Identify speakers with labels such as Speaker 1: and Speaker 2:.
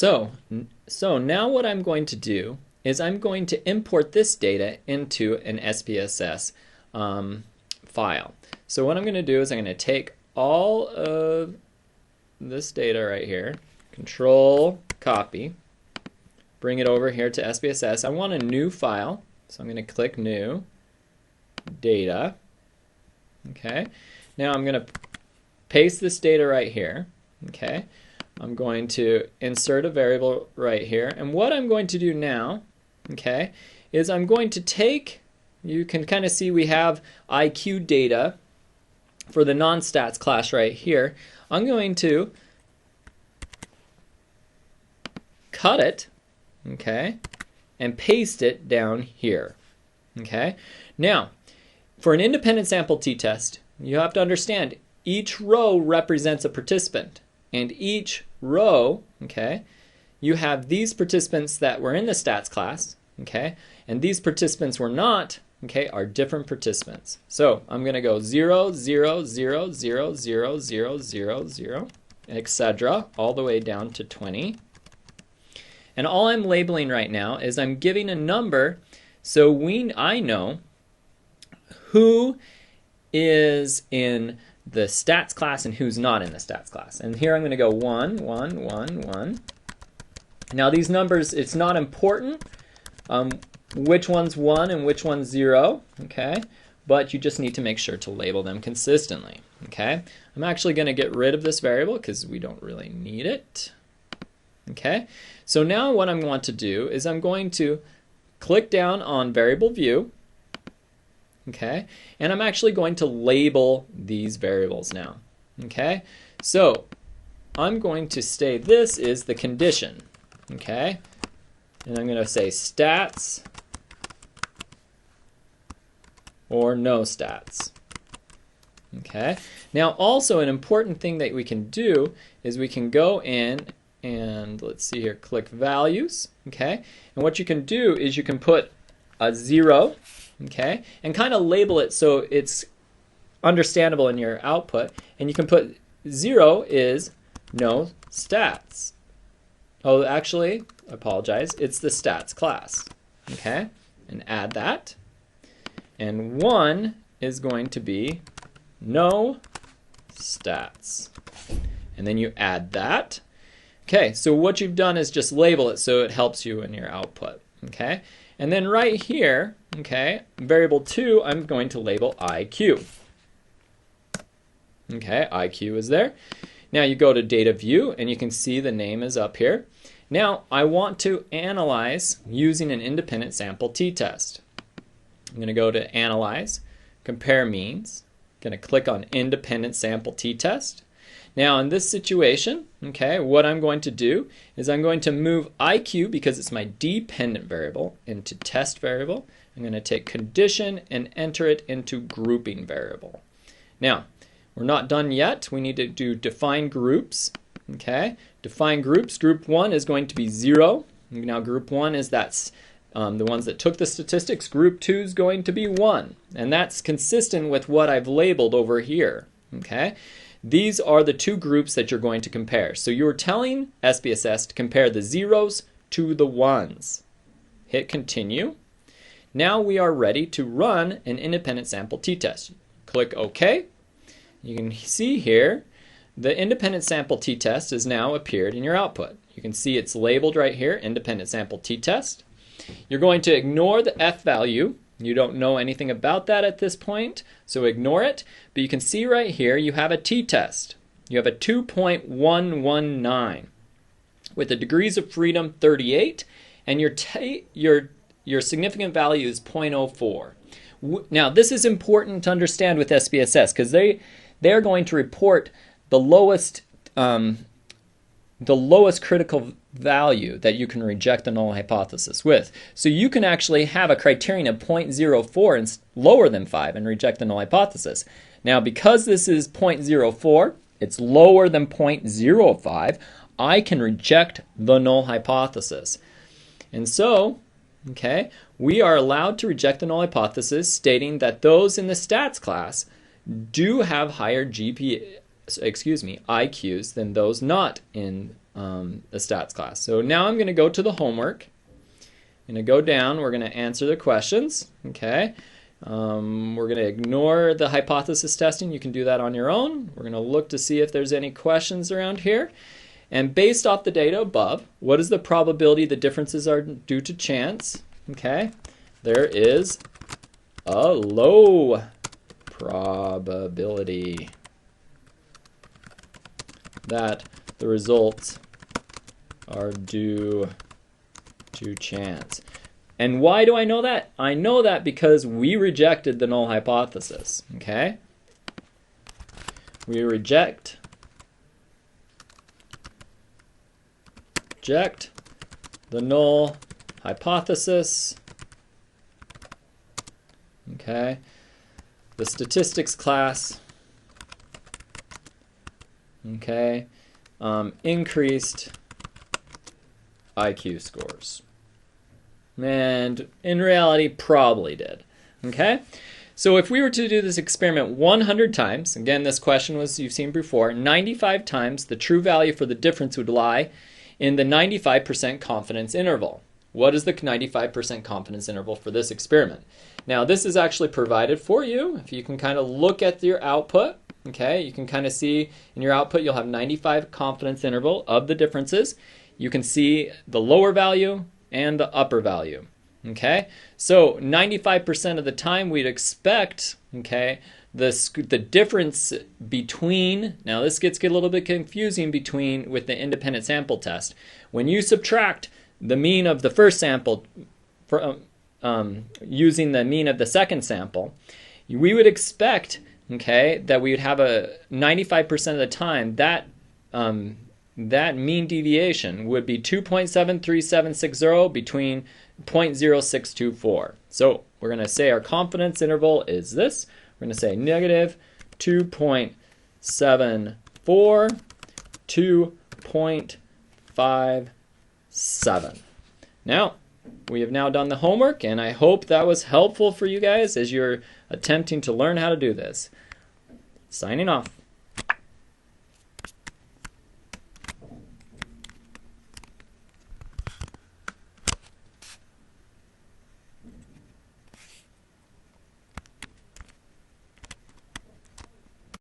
Speaker 1: So now what I'm going to do is I'm going to import this data into an SPSS file. So what I'm going to do is I'm going to take all of this data right here, Control Copy, bring it over here to SPSS. I want a new file, so I'm going to click New, Data. Okay, now I'm going to paste this data right here. Okay, I'm going to insert a variable right here, and what I'm going to do now, okay, is I'm going to take, you can kind of see we have IQ data for the non-stats class right here. I'm going to cut it, okay, and paste it down here. Okay, now for an independent sample t-test, you have to understand each row represents a participant, and each row, okay, you have these participants that were in the stats class, okay, and these participants were not, okay, are different participants. So I'm going to go 0, 0, 0, 0, 0, 0, 0, 0, etc., all the way down to 20. And all I'm labeling right now is I'm giving a number so I know who is in the stats class and who's not in the stats class. And here I'm going to go 1, 1, 1, 1. Now these numbers, it's not important which one's 1 and which one's 0, okay? But you just need to make sure to label them consistently, okay? I'm actually going to get rid of this variable because we don't really need it, okay? So now what I want to do is I'm going to click down on Variable View, okay, and I'm actually going to label these variables now, okay? So I'm going to say this is the condition, okay, and I'm going to say stats or no stats, okay? Now also an important thing that we can do is we can go in and let's see here, click values, okay, and what you can do is you can put a 0, okay, and kind of label it so it's understandable in your output, and you can put 0 is no stats. Oh, actually, I apologize, it's the stats class, okay, and add that, and 1 is going to be no stats, and then you add that. Okay, so what you've done is just label it so it helps you in your output, okay? And then right here, okay, variable 2, I'm going to label IQ. Okay, IQ is there. Now you go to data view and you can see the name is up here. Now I want to analyze using an independent sample t-test. I'm going to go to analyze, compare means, going to click on independent sample t-test. Now in this situation, okay, what I'm going to do is I'm going to move IQ, because it's my dependent variable, into test variable. I'm going to take condition and enter it into grouping variable. Now, we're not done yet. We need to do define groups, okay? Define groups. Group 1 is going to be 0. Now group 1 is the ones that took the statistics. Group 2 is going to be 1. And that's consistent with what I've labeled over here, okay? These are the two groups that you're going to compare. So you're telling SPSS to compare the 0s to the 1s. Hit continue. Now we are ready to run an independent sample t-test. Click OK. You can see here the independent sample t-test has now appeared in your output. You can see it's labeled right here, independent sample t-test. You're going to ignore the F value. You don't know anything about that at this point, so ignore it. But you can see right here you have a t-test. You have a 2.119 with a degrees of freedom 38, and your significant value is 0.04. Now this is important to understand with SPSS because they're going to report the lowest critical value that you can reject the null hypothesis with. So you can actually have a criterion of 0.04 and lower than 5 and reject the null hypothesis. Now because this is 0.04, it's lower than 0.05, I can reject the null hypothesis. And so, okay, we are allowed to reject the null hypothesis stating that those in the stats class do have higher IQs than those not in the stats class. So now I'm going to go to the homework. I'm going to go down. We're going to answer the questions. Okay. We're going to ignore the hypothesis testing. You can do that on your own. We're going to look to see if there's any questions around here. And based off the data above, what is the probability the differences are due to chance? Okay. There is a low probability that the results are due to chance. And why do I know that? I know that because we rejected the null hypothesis. Okay? We reject the null hypothesis. Okay? The statistics class, okay, increased IQ scores. And in reality, probably did. Okay? So if we were to do this experiment 100 times, again, this question was, you've seen before, 95 times the true value for the difference would lie in the 95% confidence interval. What is the 95% confidence interval for this experiment? Now, this is actually provided for you. If you can kind of look at your output, okay, you can kind of see in your output you'll have 95 confidence interval of the differences. You can see the lower value and the upper value. Okay, so 95% of the time we'd expect, okay, the difference between, now this gets a little bit confusing with the independent sample test. When you subtract the mean of the first sample using the mean of the second sample, we would expect, okay, that we would have a 95% of the time that that mean deviation would be 2.73760 between 0.0624. So we're going to say our confidence interval is this. We're going to say negative 2.74 to 0.57. Now, we have now done the homework, and I hope that was helpful for you guys as you're attempting to learn how to do this. Signing off.